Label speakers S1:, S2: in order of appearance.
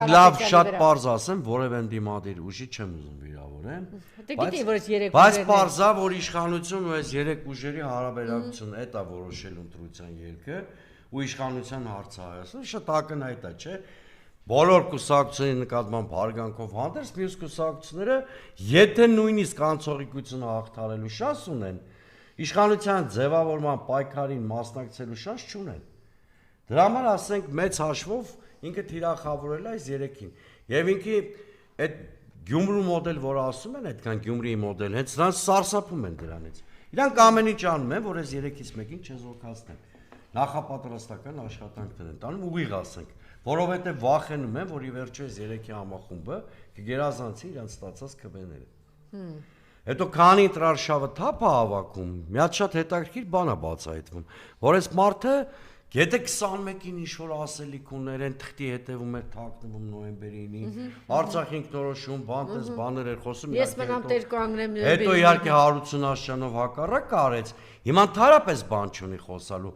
S1: Լավ շատ պարզ ասեմ, որևէ ընդդիմադիր ուժի չեմ ուզում վիրավորեմ։ Բայց պարզա, որ իշխանությունն ու այս երեք ուժերի հարաբերակցությունը դա որոշել ընտրության ելքը ու իշխանության հարցահայացումը շատ ակնհայտ է, չէ՞։ Բոլոր կուսակցությունների նկատմամբ հարգանքով հանդերձ մյուս կուսակցությունները, եթե նույնիսկ անցողիկությունը հաղթարելու շանս ունեն, իշխանության ձևավորման պայքարին մասնակցելու շանս չունեն։ Դրա համար ասենք մեծ հաշվով ինքը թիրախավորել է այս երեքին։ Եվ ինքի այդ Գյումրու մոդել, որ ասում են, այդքան Գյումրիի մոդել, հենց նրանց սարսափում են դրանից։ Իրանք ամեն ինչ անում են, որ այս երեքից մեկին չեզոքացնեն։ Նախապատրաստական աշխատանքներ են տանում, ուղիղ ասենք, որովհետև վախենում են, որ ի վերջո այս երեքի համախումբը կգերազանցի իրանց ստացած քվեները։ Հետո քանի տրարշավը թափ է հավաքում, մի հատ շատ հետաքրքիր բան է բացահայտվում, որ այս մարդը եթե 21-ին ինչ-որ ասելիք ուներ, են թղթի հետևում էր թաքնվում նոյեմբերի 9-ին, Արցախ ինքնորոշում, բանտես բաներ էր խոսում,
S2: ես մնամ տեր կանգնեմ
S1: հետո իհարկե Հարություն Աշճանով հակառակ արեց, հիմա ընդհանրապես բան չունի խոսալու,